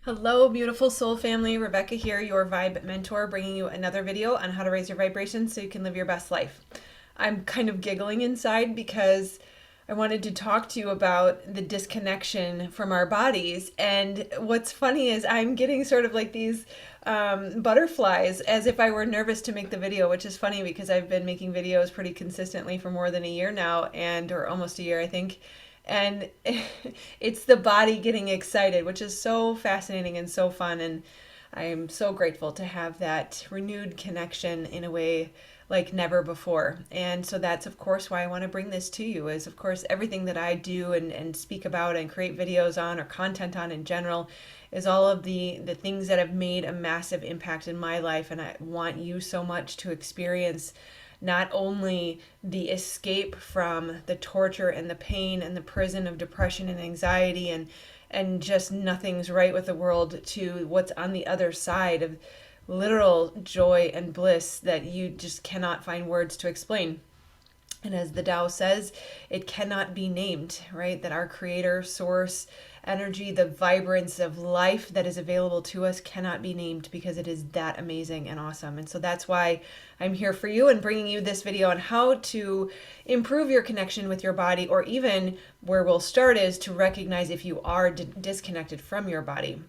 Hello, beautiful soul family. Rebecca here, your vibe mentor, bringing you another video on how to raise your vibration so you can live your best life. I'm kind of giggling inside because I wanted to talk to you about the disconnection from our bodies. And what's funny is I'm getting sort of like these butterflies as if I were nervous to make the video, which is funny because I've been making videos pretty consistently for more than a year now, or almost a year, I think. And it's the body getting excited, which is so fascinating and so fun. And I'm so grateful to have that renewed connection in a way like never before. And so that's, of course, why I want to bring this to you is, of course, everything that I do and speak about and create videos on or content on in general is all of the things that have made a massive impact in my life. And I want you so much to experience not only the escape from the torture and the pain and the prison of depression and anxiety and just nothing's right with the world to what's on the other side of literal joy and bliss that you just cannot find words to explain. And as the Tao says, it cannot be named, right? That our creator, source, energy, the vibrance of life that is available to us cannot be named because it is that amazing and awesome. And so that's why I'm here for you and bringing you this video on how to improve your connection with your body, or even where we'll start is to recognize if you are disconnected from your body.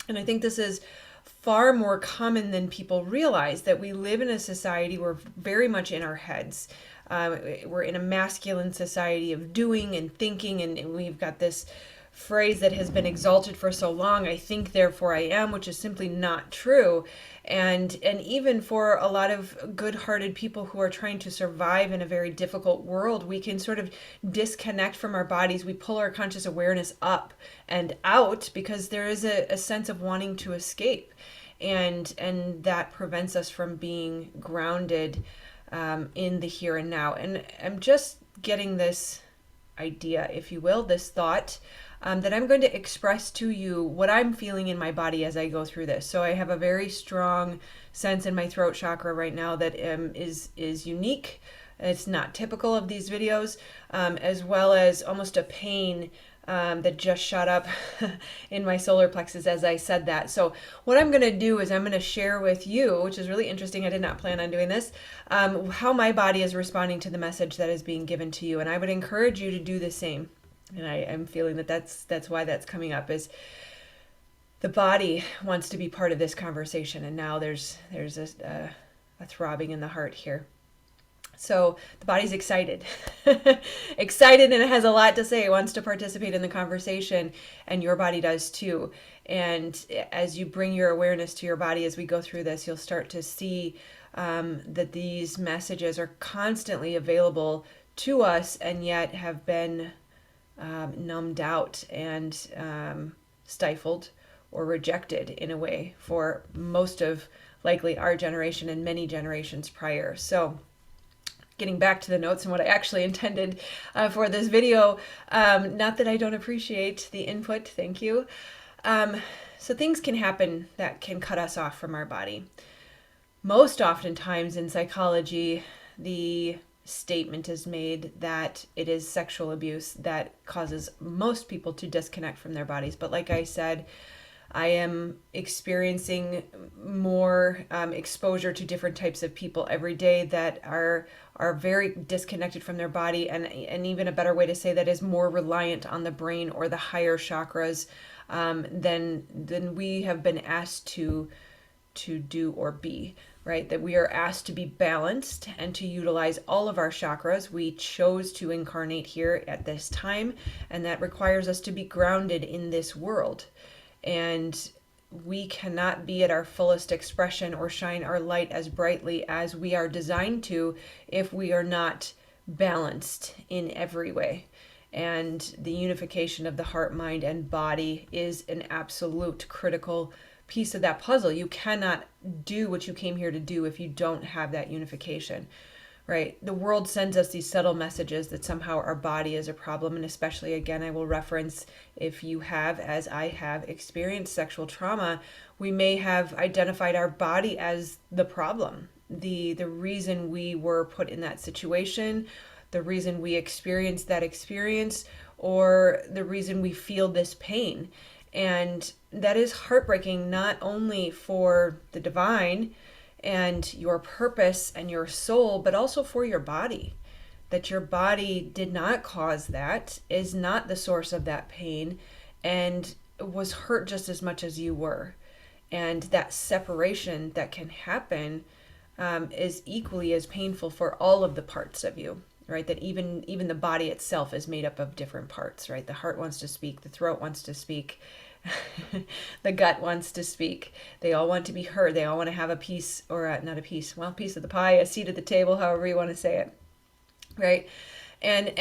And I think this is far more common than people realize, that we live in a society where we're very much in our heads. We're in a masculine society of doing and thinking, and we've got this phrase that has been exalted for so long, I think therefore I am, which is simply not true. And even for a lot of good-hearted people who are trying to survive in a very difficult world, we can sort of disconnect from our bodies. We pull our conscious awareness up and out because there is a sense of wanting to escape, and that prevents us from being grounded in the here and now. And I'm just getting this idea, if you will, this thought, that I'm going to express to you what I'm feeling in my body as I go through this. So I have a very strong sense in my throat chakra right now that is unique. It's not typical of these videos, as well as almost a pain that just shot up in my solar plexus as I said that. So what I'm going to do is I'm going to share with you, which is really interesting, I did not plan on doing this, how my body is responding to the message that is being given to you. And I would encourage you to do the same. And I'm feeling that that's why that's coming up, is the body wants to be part of this conversation. And now there's a throbbing in the heart here. So the body's excited, excited, and it has a lot to say. It wants to participate in the conversation, and your body does too. And as you bring your awareness to your body as we go through this, you'll start to see that these messages are constantly available to us, and yet have been numbed out and stifled or rejected in a way for most of likely our generation and many generations prior. So getting back to the notes and what I actually intended for this video. Not that I don't appreciate the input, thank you. So things can happen that can cut us off from our body. Most oftentimes in psychology, the statement is made that it is sexual abuse that causes most people to disconnect from their bodies. But like I said, I am experiencing more exposure to different types of people every day that are very disconnected from their body, and even a better way to say that is more reliant on the brain or the higher chakras than we have been asked to do or be, right? That we are asked to be balanced and to utilize all of our chakras. We chose to incarnate here at this time, and that requires us to be grounded in this world. And we cannot be at our fullest expression or shine our light as brightly as we are designed to if we are not balanced in every way. And the unification of the heart, mind, and body is an absolute critical piece of that puzzle. You cannot do what you came here to do if you don't have that unification. Right? The world sends us these subtle messages that somehow our body is a problem. And especially, again, I will reference, if you have, as I have, experienced sexual trauma, we may have identified our body as the problem, the reason we were put in that situation, the reason we experienced that experience, or the reason we feel this pain. And that is heartbreaking, not only for the divine and your purpose and your soul, but also for your body. That your body did not cause that, is not the source of that pain, and was hurt just as much as you were. And that separation that can happen is equally as painful for all of the parts of you, right? That even the body itself is made up of different parts, right? The heart wants to speak, the throat wants to speak, the gut wants to speak. They all want to be heard. They all want to have a piece, or not a piece, well, a piece of the pie, a seat at the table, however you want to say it, right? And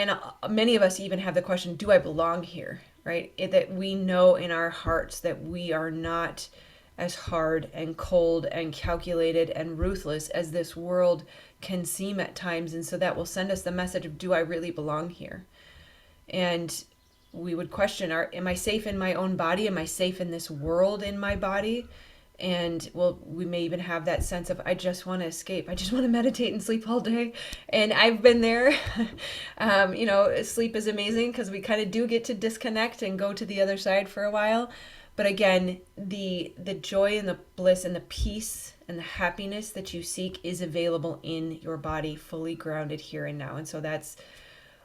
many of us even have the question, do I belong here, right? That we know in our hearts that we are not as hard and cold and calculated and ruthless as this world can seem at times. And so that will send us the message of, do I really belong here? And we would question, am I safe in my own body? Am I safe in this world in my body? And well, we may even have that sense of, I just want to escape. I just want to meditate and sleep all day. And I've been there. Sleep is amazing because we kind of do get to disconnect and go to the other side for a while. But again, the joy and the bliss and the peace and the happiness that you seek is available in your body, fully grounded here and now. And so that's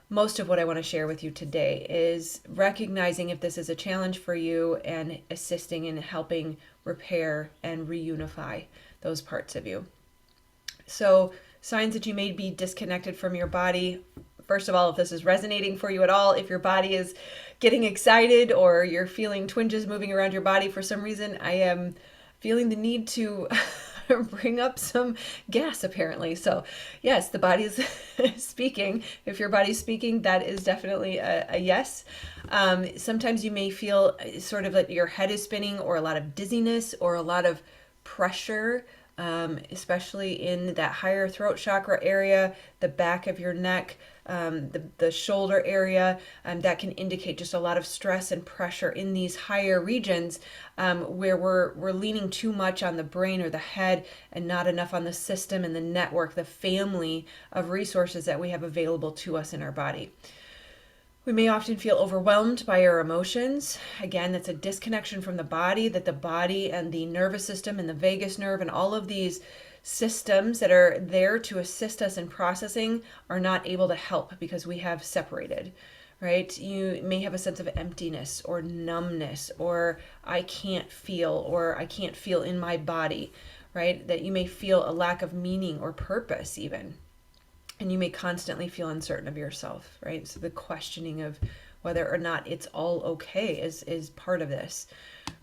most of what I want to share with you today, is recognizing if this is a challenge for you and assisting in helping repair and reunify those parts of you. So, signs that you may be disconnected from your body. First of all, if this is resonating for you at all, if your body is getting excited or you're feeling twinges moving around your body for some reason, I am feeling the need to bring up some gas apparently. So yes, the body is speaking. If your body's speaking, that is definitely a yes. Sometimes you may feel sort of like your head is spinning, or a lot of dizziness, or a lot of pressure, especially in that higher throat chakra area, the back of your neck, the shoulder area. That can indicate just a lot of stress and pressure in these higher regions, where we're leaning too much on the brain or the head and not enough on the system and the network, the family of resources that we have available to us in our body. We may often feel overwhelmed by our emotions. Again, that's a disconnection from the body, that the body and the nervous system and the vagus nerve and all of these systems that are there to assist us in processing are not able to help because we have separated, right? You may have a sense of emptiness or numbness, or I can't feel in my body, right? That you may feel a lack of meaning or purpose even. And you may constantly feel uncertain of yourself, right? So the questioning of whether or not it's all okay is part of this,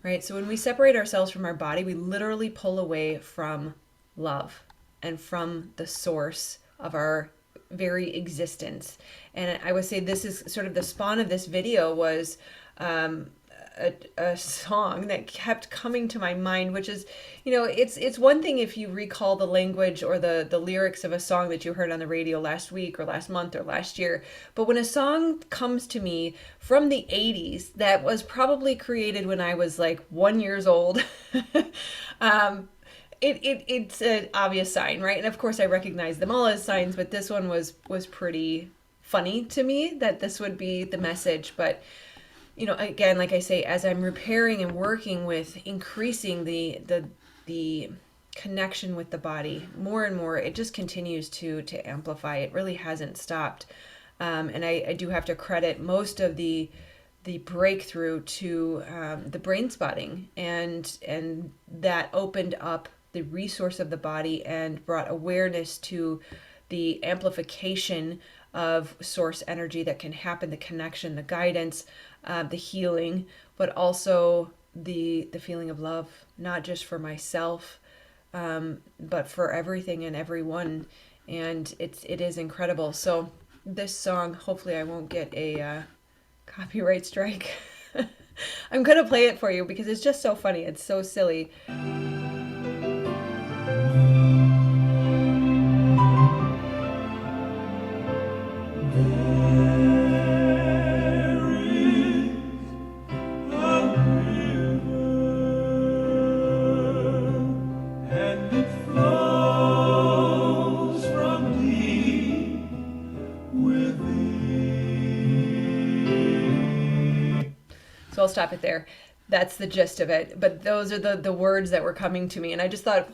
right? So when we separate ourselves from our body, we literally pull away from love and from the source of our very existence. And I would say this is sort of the spawn of this video was a song that kept coming to my mind, which is, it's one thing if you recall the language or the lyrics of a song that you heard on the radio last week or last month or last year. But when a song comes to me from the 80s that was probably created when I was like 1 year old, it's an obvious sign, right? And of course I recognize them all as signs, but this one was pretty funny to me that this would be the message. But again, like I say, as I'm repairing and working with increasing the connection with the body more and more, it just continues to amplify. It really hasn't stopped. And I do have to credit most of the breakthrough to the brain spotting, and that opened up the resource of the body and brought awareness to the amplification of source energy that can happen, the connection, the guidance, the healing, but also the feeling of love, not just for myself, but for everything and everyone. And it is incredible. So this song, hopefully I won't get a copyright strike. I'm gonna play it for you because it's just so funny. It's so silly. So I'll stop it there. That's the gist of it. But those are the words that were coming to me. And I just thought,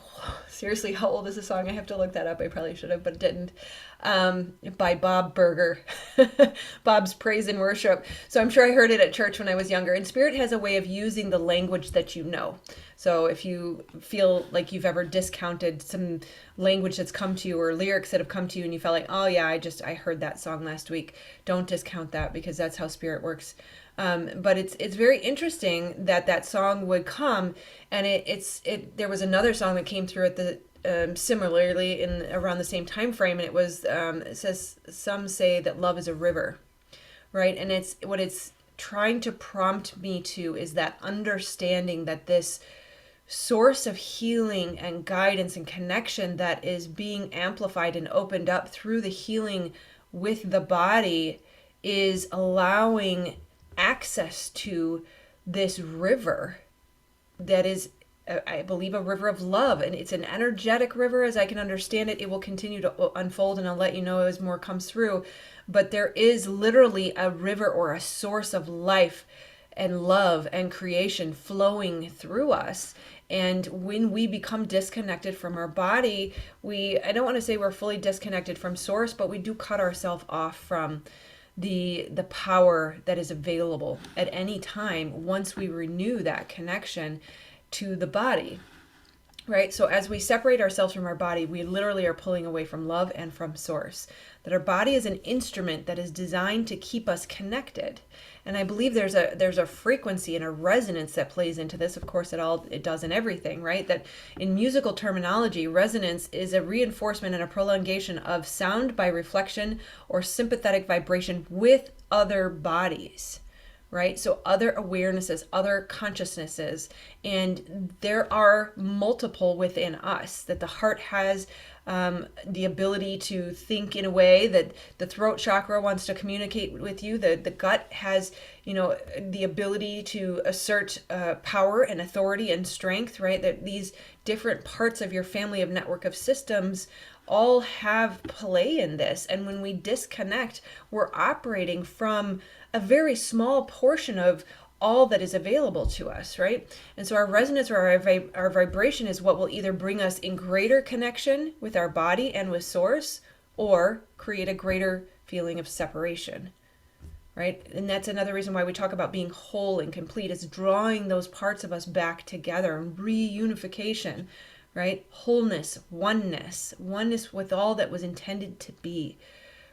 seriously, how old is the song? I have to look that up. I probably should have, but didn't. By Bob Berger, Bob's Praise and Worship. So I'm sure I heard it at church when I was younger. And Spirit has a way of using the language that you know. So if you feel like you've ever discounted some language that's come to you or lyrics that have come to you and you felt like, oh yeah, I heard that song last week, don't discount that, because that's how Spirit works. But it's very interesting that song would come, and there was another song that came through at the similarly in around the same time frame, and it says, some say that love is a river, right? And it's what it's trying to prompt me to is that understanding that this source of healing and guidance and connection that is being amplified and opened up through the healing with the body is allowing access to this river that is, I believe, a river of love. And it's an energetic river, as I can understand it. It will continue to unfold, and I'll let you know as more comes through. But there is literally a river or a source of life and love and creation flowing through us. And when we become disconnected from our body, I don't want to say we're fully disconnected from source, but we do cut ourselves off from the power that is available at any time once we renew that connection to the body. Right? So as we separate ourselves from our body, we literally are pulling away from love and from source. That our body is an instrument that is designed to keep us connected. And I believe there's a frequency and a resonance that plays into this. Of course, it does in everything, right? That in musical terminology, resonance is a reinforcement and a prolongation of sound by reflection or sympathetic vibration with other bodies. Right? So other awarenesses, other consciousnesses, and there are multiple within us. That the heart has the ability to think in a way, that the throat chakra wants to communicate with you. The gut has, the ability to assert power and authority and strength, right? That these different parts of your family of network of systems all have play in this. And when we disconnect, we're operating from a very small portion of all that is available to us, right? And so our resonance or our vibration is what will either bring us in greater connection with our body and with source, or create a greater feeling of separation, right? And that's another reason why we talk about being whole and complete, is drawing those parts of us back together and reunification, right? Wholeness, oneness with all that was intended to be.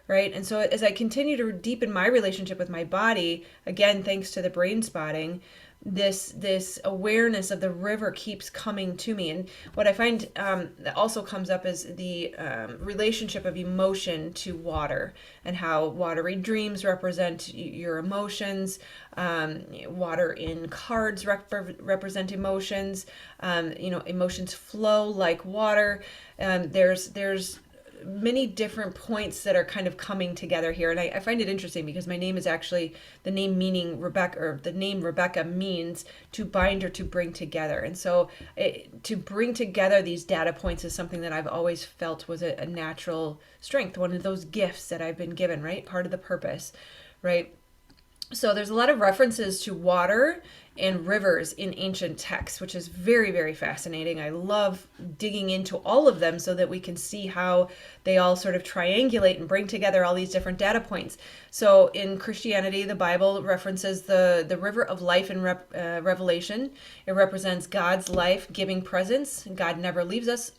Right? And so as I continue to deepen my relationship with my body, again, thanks to the brain spotting, this awareness of the river keeps coming to me. And what I find that also comes up is the relationship of emotion to water, and how watery dreams represent your emotions. Water in cards represent emotions. Emotions flow like water. There's many different points that are kind of coming together here. And I find it interesting because my name is actually, the name meaning Rebecca, or the name Rebecca means to bind or to bring together. And so to bring together these data points is something that I've always felt was a natural strength, one of those gifts that I've been given, right? Part of the purpose, right? So there's a lot of references to water and rivers in ancient texts, which is very, very fascinating. I love digging into all of them so that we can see how they all sort of triangulate and bring together all these different data points. So in Christianity, the Bible references the river of life in Revelation. It represents God's life-giving presence. God never leaves us,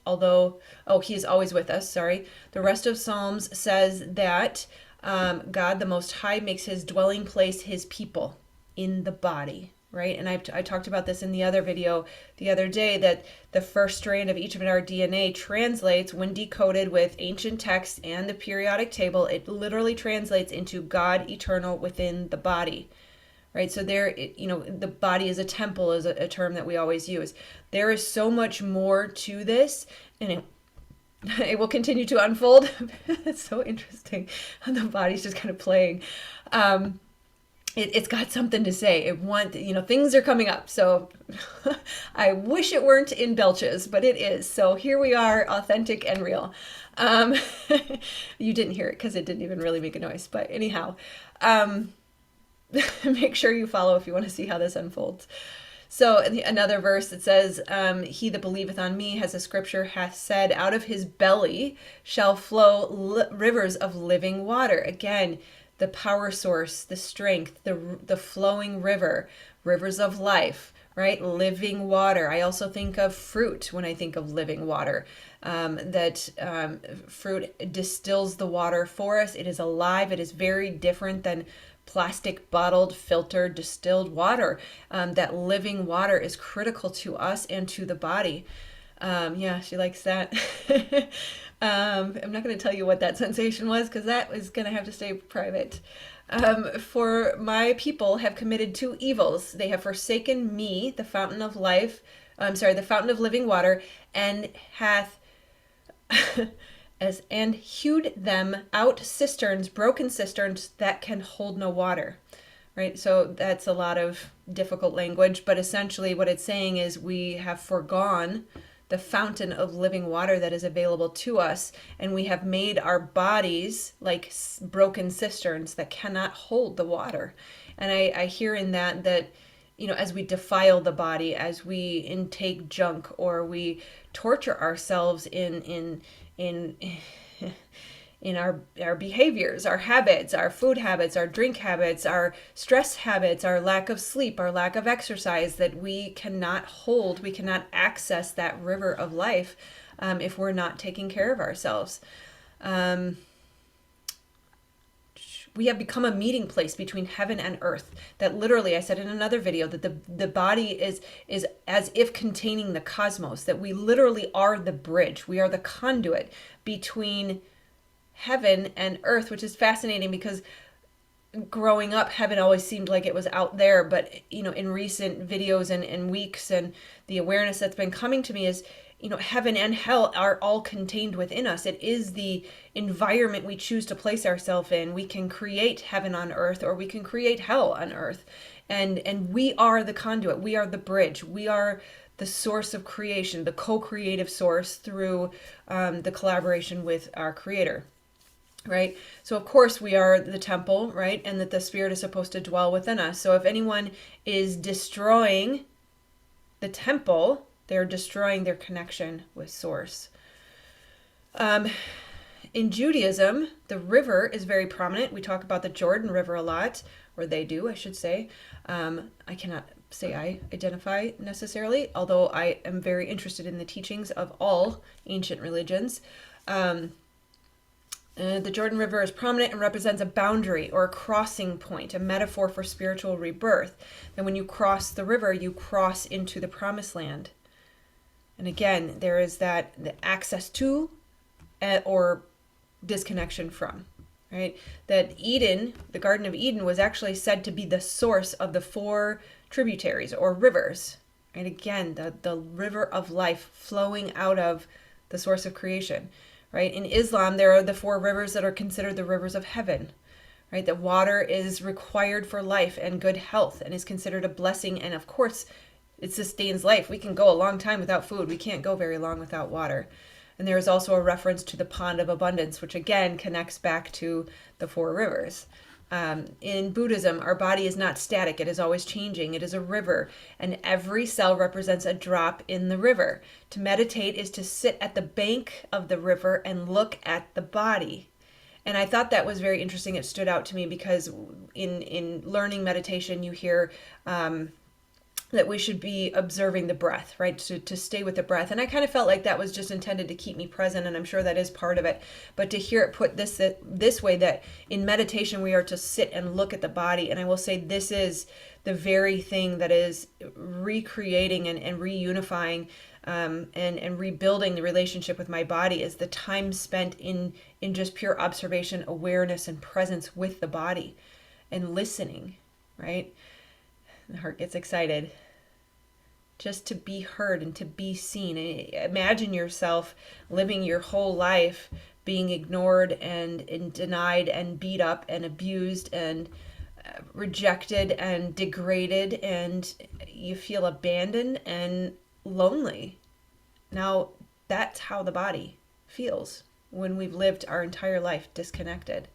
he is always with us, sorry. The rest of Psalms says that God, the Most High, makes his dwelling place his people in the body, right? And I talked about this in the other video the other day, that the first strand of each of our DNA translates, when decoded with ancient texts and the periodic table, it literally translates into God eternal within the body, right? So the body is a temple is a term that we always use. There is so much more to this, and it will continue to unfold. It's so interesting. The body's just kind of playing. It's got something to say. Things are coming up. So I wish it weren't in belches, but it is. So here we are, authentic and real. You didn't hear it because it didn't even really make a noise. But anyhow, make sure you follow if you want to see how this unfolds. So another verse that says, he that believeth on me, as the scripture hath said, out of his belly shall flow rivers of living water. Again, the power source, the strength, the flowing river, rivers of life, right? Living water. I also think of fruit when I think of living water. Fruit distills the water for us. It is alive. It is very different than plastic bottled, filtered, distilled water. That living water is critical to us and to the body. Yeah, she likes that. I'm not going to tell you what that sensation was because that was going to have to stay private. For my people have committed two evils. They have forsaken me, the fountain of life, the fountain of living water, and hath and hewed them out cisterns, broken cisterns that can hold no water. Right? So that's a lot of difficult language, but essentially what it's saying is we have forgone the fountain of living water that is available to us, and we have made our bodies like broken cisterns that cannot hold the water. And I hear in that as we defile the body, as we intake junk, or we torture ourselves in our behaviors, our habits, our food habits, our drink habits, our stress habits, our lack of sleep, our lack of exercise, that we cannot hold, we cannot access that river of life if we're not taking care of ourselves. We have become a meeting place between heaven and earth. That literally, I said in another video, that the body is as if containing the cosmos, that we literally are the bridge. We are the conduit between heaven and earth, which is fascinating because growing up, heaven always seemed like it was out there. But, in recent videos and weeks, and the awareness that's been coming to me is, heaven and hell are all contained within us. It is the environment we choose to place ourselves in. We can create heaven on earth, or we can create hell on earth. And we are the conduit. We are the bridge. We are the source of creation, the co-creative source through the collaboration with our Creator. Right? So of course we are the temple, right? And that the Spirit is supposed to dwell within us. So if anyone is destroying the temple, they're destroying their connection with Source. In Judaism, the river is very prominent. We talk about the Jordan River a lot, or they do, I should say. I cannot say I identify necessarily, although I am very interested in the teachings of all ancient religions. The Jordan River is prominent and represents a boundary or a crossing point, a metaphor for spiritual rebirth. And when you cross the river, you cross into the promised land. And again, there is the access to or disconnection from, right? That Eden, the Garden of Eden, was actually said to be the source of the 4 tributaries or rivers. And again, the river of life flowing out of the source of creation. Right? In Islam, there are the 4 rivers that are considered the rivers of heaven, right? That water is required for life and good health and is considered a blessing. And of course, it sustains life. We can go a long time without food. We can't go very long without water. And there is also a reference to the pond of abundance, which again connects back to the 4 rivers. In Buddhism, our body is not static. It is always changing. It is a river, and every cell represents a drop in the river. To meditate is to sit at the bank of the river and look at the body. And I thought that was very interesting. It stood out to me because in learning meditation, you hear that we should be observing the breath, right? To stay with the breath. And I kind of felt like that was just intended to keep me present, and I'm sure that is part of it. But to hear it put this way, that in meditation we are to sit and look at the body. And I will say this is the very thing that is recreating and reunifying and rebuilding the relationship with my body, is the time spent in just pure observation, awareness, and presence with the body and listening, right? The heart gets excited just to be heard and to be seen. Imagine yourself living your whole life being ignored and denied and beat up and abused and rejected and degraded, and you feel abandoned and lonely. Now, that's how the body feels when we've lived our entire life disconnected,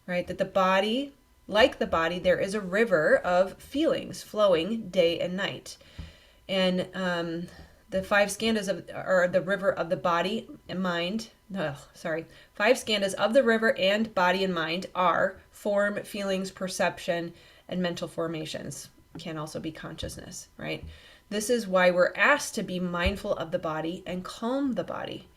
right? That the body like the body, there is a river of feelings flowing day and night. And the five skandhas or the river of the body and mind. No, sorry. Five skandhas of the river and body and mind are form, feelings, perception, and mental formations. Can also be consciousness, right? This is why we're asked to be mindful of the body and calm the body,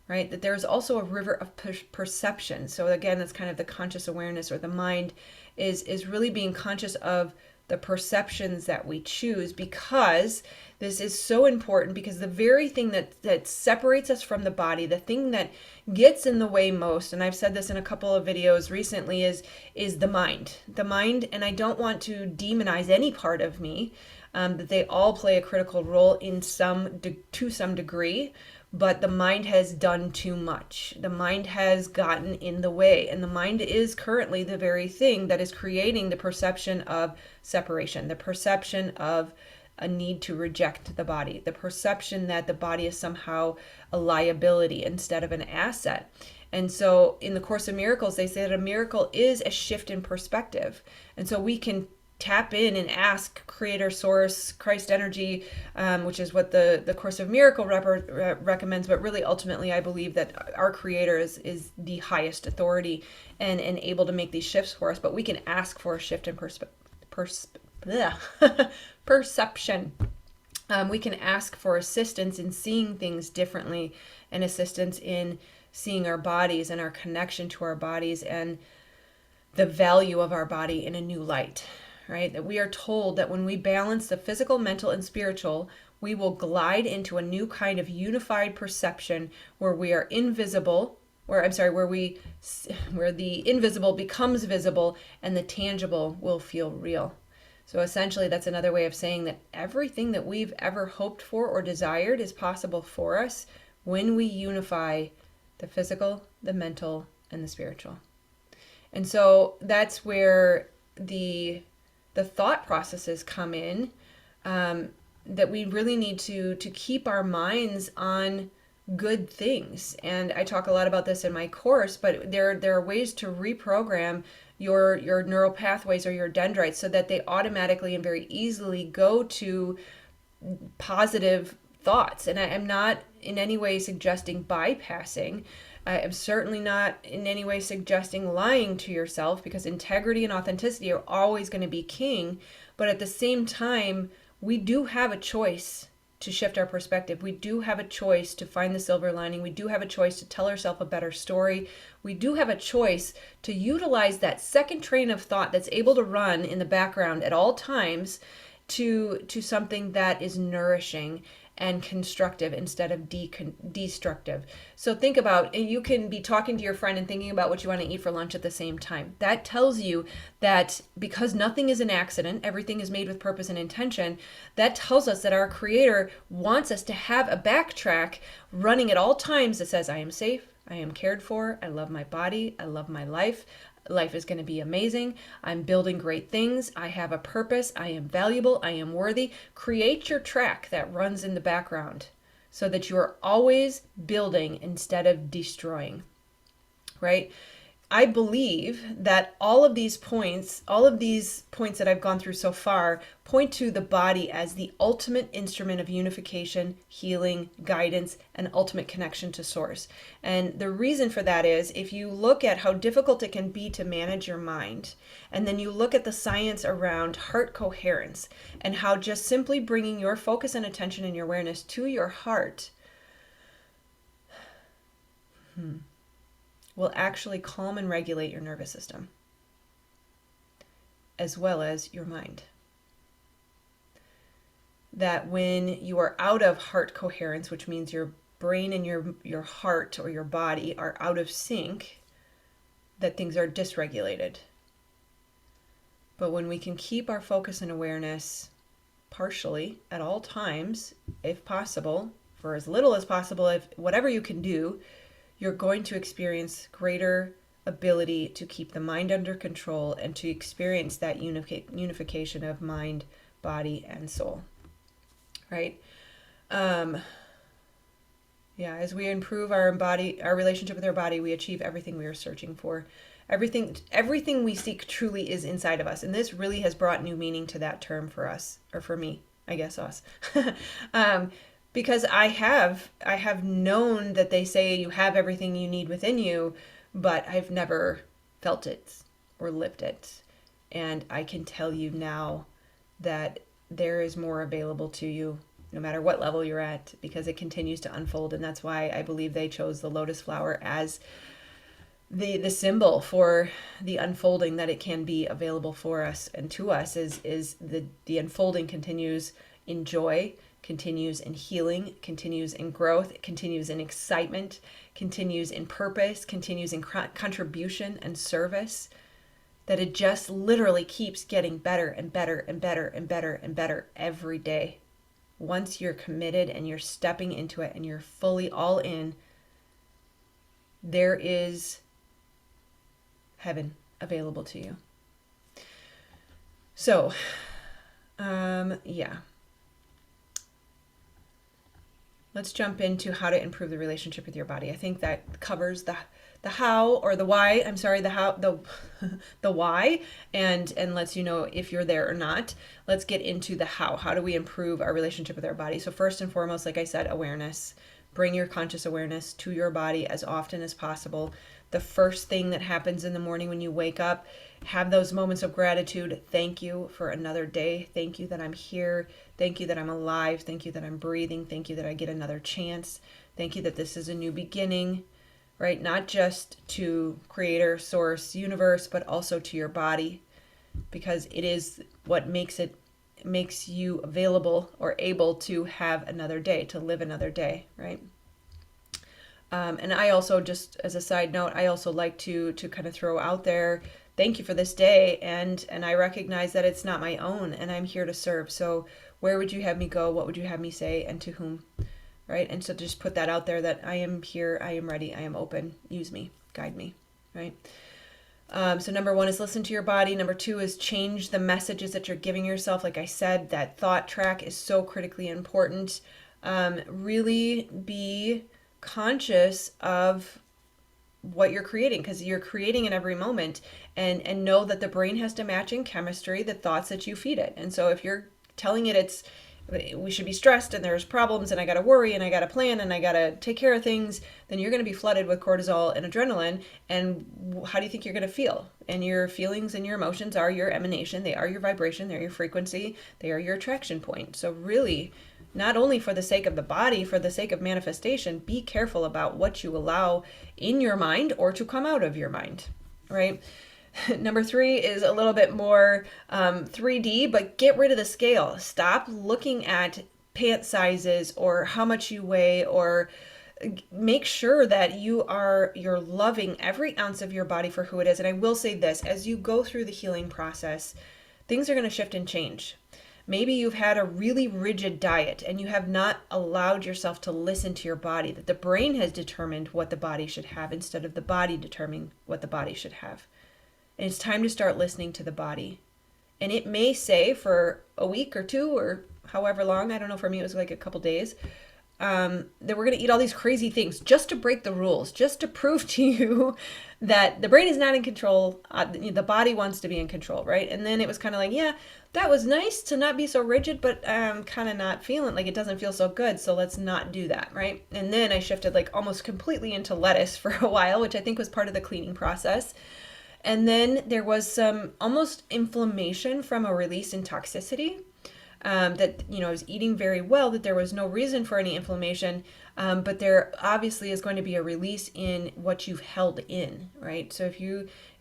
right? That there's also a river of perception. So again, that's kind of the conscious awareness, or the mind is really being conscious of the perceptions that we choose, because this is so important, because the very thing that separates us from the body, the thing that gets in the way most, and I've said this in a couple of videos recently, is the mind. The mind, and I don't want to demonize any part of me, that they all play a critical role to some degree, but the mind has done too much. The mind has gotten in the way, and the mind is currently the very thing that is creating the perception of separation, the perception of a need to reject the body, the perception that the body is somehow a liability instead of an asset. And so in the Course of Miracles, they say that a miracle is a shift in perspective. And so we can tap in and ask Creator, Source, Christ energy, which is what the Course of Miracle recommends. But really, ultimately, I believe that our Creator is the highest authority and able to make these shifts for us. But we can ask for a shift in perception. We can ask for assistance in seeing things differently, and assistance in seeing our bodies and our connection to our bodies and the value of our body in a new light. Right? That we are told that when we balance the physical, mental, and spiritual, we will glide into a new kind of unified perception where we are invisible, where the invisible becomes visible and the tangible will feel real. So essentially, that's another way of saying that everything that we've ever hoped for or desired is possible for us when we unify the physical, the mental, and the spiritual. And so that's where the thought processes come in, that we really need to keep our minds on good things. And I talk a lot about this in my course, but there are ways to reprogram your neural pathways or your dendrites so that they automatically and very easily go to positive thoughts. And I am not in any way suggesting bypassing. I am certainly not in any way suggesting lying to yourself, because integrity and authenticity are always going to be king. But at the same time, we do have a choice to shift our perspective. We do have a choice to find the silver lining. We do have a choice to tell ourselves a better story. We do have a choice to utilize that second train of thought that's able to run in the background at all times to something that is nourishing and constructive instead of destructive. So think about, you can be talking to your friend and thinking about what you want to eat for lunch at the same time. That tells you that because nothing is an accident, everything is made with purpose and intention. That tells us that our Creator wants us to have a backtrack running at all times that says, I am safe, I am cared for, I love my body, I love my life. Life is going to be amazing. I'm building great things. I have a purpose. I am valuable. I am worthy. Create your track that runs in the background so that you are always building instead of destroying, right? I believe that all of these points that I've gone through so far point to the body as the ultimate instrument of unification, healing, guidance, and ultimate connection to source. And the reason for that is, if you look at how difficult it can be to manage your mind, and then you look at the science around heart coherence and how just simply bringing your focus and attention and your awareness to your heart will actually calm and regulate your nervous system, as well as your mind. That when you are out of heart coherence, which means your brain and your heart or your body are out of sync, that things are dysregulated. But when we can keep our focus and awareness partially at all times, if possible, for as little as possible, if whatever you can do, you're going to experience greater ability to keep the mind under control and to experience that unification of mind, body, and soul. Right? As we improve our relationship with our body, we achieve everything we are searching for. Everything we seek truly is inside of us. And this really has brought new meaning to that term for us, or for me, I guess us. Because I have known that they say you have everything you need within you, but I've never felt it or lived it. And I can tell you now that there is more available to you no matter what level you're at, because it continues to unfold. And that's why I believe they chose the lotus flower as the symbol for the unfolding, that it can be available for us and to us. Is the unfolding continues in joy, continues in healing, continues in growth, continues in excitement, continues in purpose, continues in contribution and service. That it just literally keeps getting better and better and better and better and better every day. Once you're committed and you're stepping into it and you're fully all in, there is heaven available to you. So, yeah. Let's jump into how to improve the relationship with your body. I think that covers the how, or the why. I'm sorry, the how, the why, and lets you know if you're there or not. Let's get into the how. How do we improve our relationship with our body? So first and foremost, like I said, awareness. Bring your conscious awareness to your body as often as possible. The first thing that happens in the morning when you wake up, have those moments of gratitude. Thank you for another day. Thank you that I'm here. Thank you that I'm alive. Thank you that I'm breathing. Thank you that I get another chance. Thank you that this is a new beginning, right? Not just to creator, source, universe, but also to your body, because it is what makes you available or able to have another day, to live another day, right? And I also, just as a side note, I also like to kind of throw out there, thank you for this day, and I recognize that it's not my own, and I'm here to serve. So where would you have me go? What would you have me say, and to whom? Right? And so just put that out there, that I am here, I am ready, I am open. Use me, guide me, right? So number one is listen to your body. Number two is change the messages that you're giving yourself. Like I said, that thought track is so critically important. Really be conscious of what you're creating, because you're creating in every moment, and know that the brain has to match in chemistry the thoughts that you feed it. And so if you're telling it we should be stressed and there's problems and I got to worry and I got to plan and I got to take care of things, then you're going to be flooded with cortisol and adrenaline. And how do you think you're going to feel? And your feelings and your emotions are your emanation. They are your vibration. They're your frequency. They are your attraction point. So really, not only for the sake of the body, for the sake of manifestation, be careful about what you allow in your mind or to come out of your mind, right? Number three is a little bit more 3D, but get rid of the scale. Stop looking at pant sizes or how much you weigh, or make sure that you're loving every ounce of your body for who it is. And I will say this, as you go through the healing process, things are going to shift and change. Maybe you've had a really rigid diet and you have not allowed yourself to listen to your body, that the brain has determined what the body should have instead of the body determining what the body should have. And it's time to start listening to the body. And it may say for a week or two or however long, I don't know, for me it was like a couple days, that we're going to eat all these crazy things just to break the rules, just to prove to you that the brain is not in control. The body wants to be in control, right? And then it was kind of like, yeah, that was nice to not be so rigid, but I'm kind of not feeling like it doesn't feel so good. So let's not do that, right? And then I shifted like almost completely into lettuce for a while, which I think was part of the cleaning process. And then there was some almost inflammation from a release in toxicity, that, I was eating very well, that there was no reason for any inflammation, but there obviously is going to be a release in what you've held in, right? So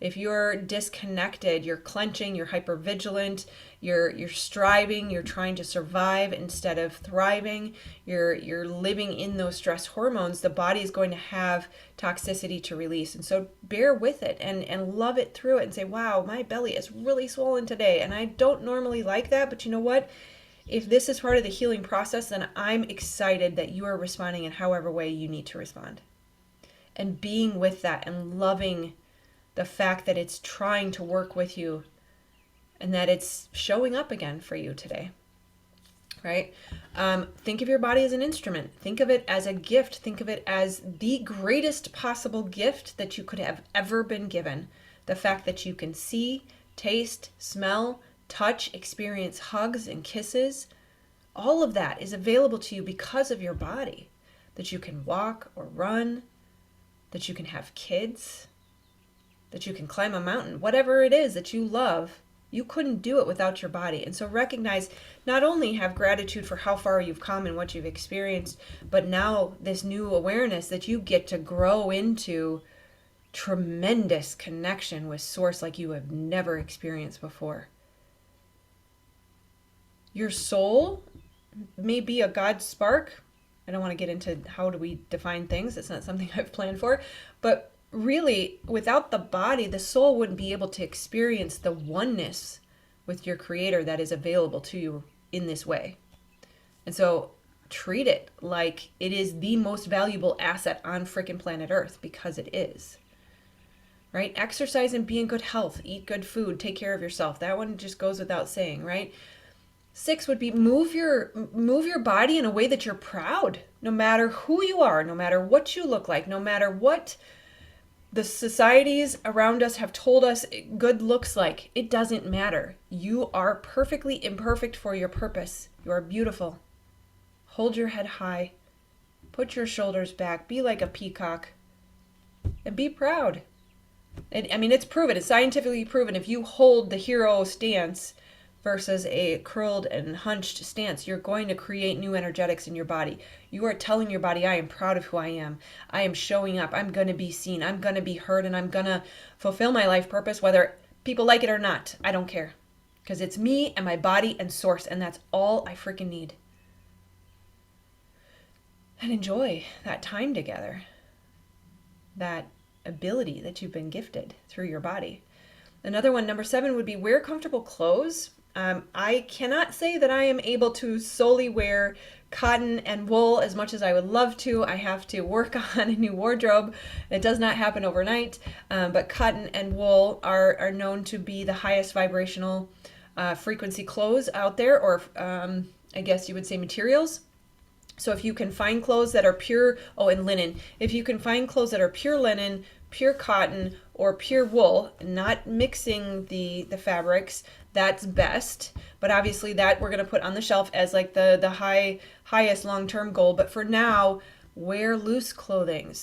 if you're disconnected, you're clenching, you're hypervigilant, you're striving, you're trying to survive instead of thriving, you're living in those stress hormones, the body is going to have toxicity to release. And so bear with it and love it through it and say, wow, my belly is really swollen today. And I don't normally like that, but you know what? If this is part of the healing process, then I'm excited that you are responding in however way you need to respond. And being with that and loving the fact that it's trying to work with you and that it's showing up again for you today, right? Think of your body as an instrument. Think of it as a gift. Think of it as the greatest possible gift that you could have ever been given. The fact that you can see, taste, smell, touch, experience hugs and kisses, all of that is available to you because of your body. That you can walk or run, that you can have kids, that you can climb a mountain, whatever it is that you love, you couldn't do it without your body. And so recognize, not only have gratitude for how far you've come and what you've experienced, but now this new awareness that you get to grow into tremendous connection with Source like you have never experienced before. Your soul may be a God spark. I don't want to get into how do we define things. It's not something I've planned for. But really, without the body, the soul wouldn't be able to experience the oneness with your Creator that is available to you in this way. And so treat it like it is the most valuable asset on frickin' planet Earth, because it is. Right? Exercise and be in good health. Eat good food. Take care of yourself. That one just goes without saying, right? 6 would be move your body in a way that you're proud, no matter who you are, no matter what you look like, no matter what the societies around us have told us good looks like. It doesn't matter. You are perfectly imperfect for your purpose. You are beautiful. Hold your head high. Put your shoulders back. Be like a peacock. And be proud. I mean, it's proven. It's scientifically proven. If you hold the hero stance versus a curled and hunched stance, you're going to create new energetics in your body. You are telling your body, I am proud of who I am. I am showing up. I'm going to be seen. I'm going to be heard, and I'm going to fulfill my life purpose, whether people like it or not. I don't care. Because it's me and my body and Source, and that's all I freaking need. And enjoy that time together. That ability that you've been gifted through your body. Another one, number 7, would be wear comfortable clothes. I cannot say that I am able to solely wear cotton and wool as much as I would love to. I have to work on a new wardrobe. It does not happen overnight, but cotton and wool are known to be the highest vibrational frequency clothes out there, or I guess you would say materials. So if you can find clothes that are pure, and linen. If you can find clothes that are pure linen, pure cotton, or pure wool, not mixing the fabrics, that's best. But obviously that we're going to put on the shelf as like the highest long-term goal. But for now, wear loose clothing.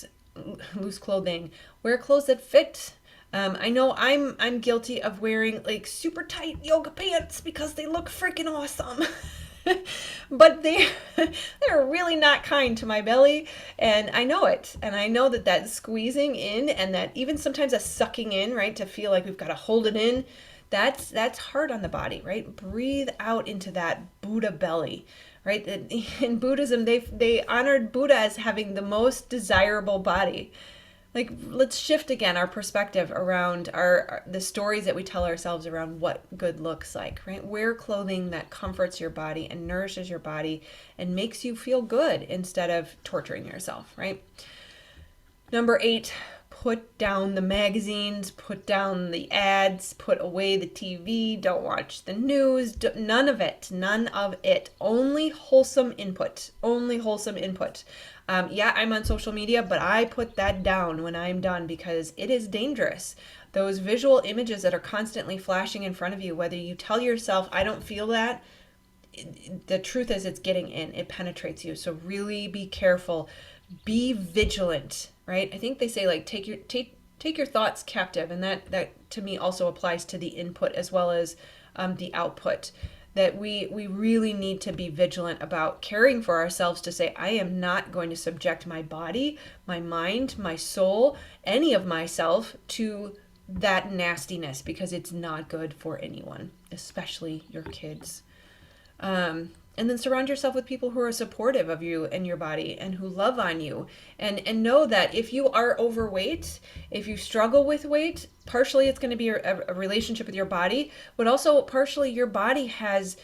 Wear clothes that fit. I know I'm guilty of wearing like super tight yoga pants because they look freaking awesome. But they're really not kind to my belly, and I know it. And I know that squeezing in, and that even sometimes a sucking in, right, to feel like we've got to hold it in, that's hard on the body, right? Breathe out into that Buddha belly, right? In Buddhism, they honored Buddha as having the most desirable body. Like, let's shift again our perspective around the stories that we tell ourselves around what good looks like, right? Wear clothing that comforts your body and nourishes your body and makes you feel good instead of torturing yourself, right? Number 8, put down the magazines, put down the ads, put away the TV, don't watch the news, none of it. Only wholesome input. Yeah, I'm on social media, but I put that down when I'm done because it is dangerous. Those visual images that are constantly flashing in front of you, whether you tell yourself, I don't feel that, the truth is it's getting in, it penetrates you. So really be careful, be vigilant, right? I think they say like take your thoughts captive, and that to me also applies to the input as well as the output. That we really need to be vigilant about caring for ourselves to say, I am not going to subject my body, my mind, my soul, any of myself to that nastiness, because it's not good for anyone, especially your kids. And then surround yourself with people who are supportive of you and your body and who love on you. And know that if you are overweight, if you struggle with weight, partially it's going to be a relationship with your body, but also partially your body has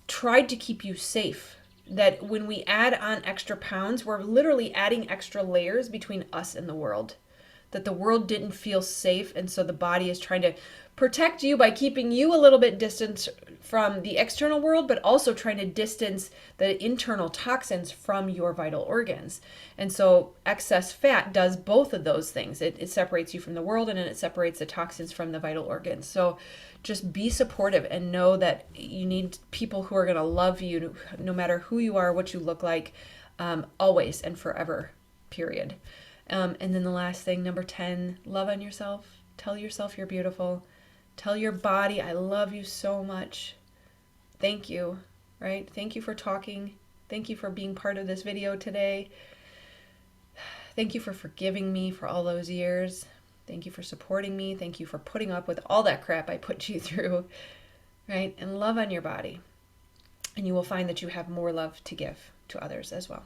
tried to keep you safe. That when we add on extra pounds, we're literally adding extra layers between us and the world. that the world didn't feel safe, and so the body is trying to protect you by keeping you a little bit distant from the external world, but also trying to distance the internal toxins from your vital organs. And so excess fat does both of those things. It separates you from the world, and then it separates the toxins from the vital organs. So just be supportive and know that you need people who are going to love you no matter who you are, what you look like, always and forever, period. And then the last thing, number 10, love on yourself. Tell yourself you're beautiful. Tell your body, I love you so much. Thank you, right? Thank you for talking. Thank you for being part of this video today. Thank you for forgiving me for all those years. Thank you for supporting me. Thank you for putting up with all that crap I put you through, right? And love on your body. And you will find that you have more love to give to others as well.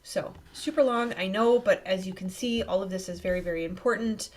So super long, I know, but as you can see, all of this is very, very important.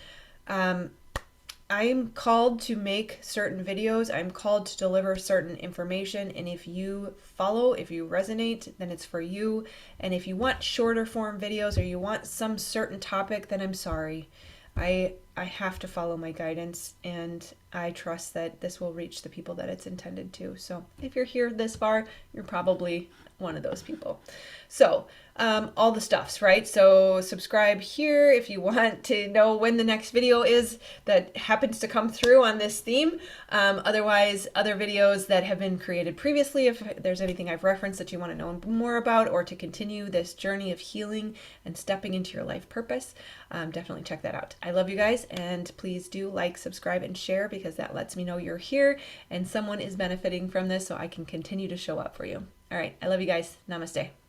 I'm called to make certain videos. I'm called to deliver certain information. And if you follow, if you resonate, then it's for you. And if you want shorter form videos or you want some certain topic, then I'm sorry. I have to follow my guidance, and I trust that this will reach the people that it's intended to. So if you're here this far, you're probably one of those people. So all the stuffs, right? So subscribe here if you want to know when the next video is that happens to come through on this theme. Otherwise, other videos that have been created previously, if there's anything I've referenced that you want to know more about, or to continue this journey of healing and stepping into your life purpose, definitely check that out. I love you guys, and please do like, subscribe, and share, because that lets me know you're here and someone is benefiting from this, so I can continue to show up for you. All right, I love you guys. Namaste.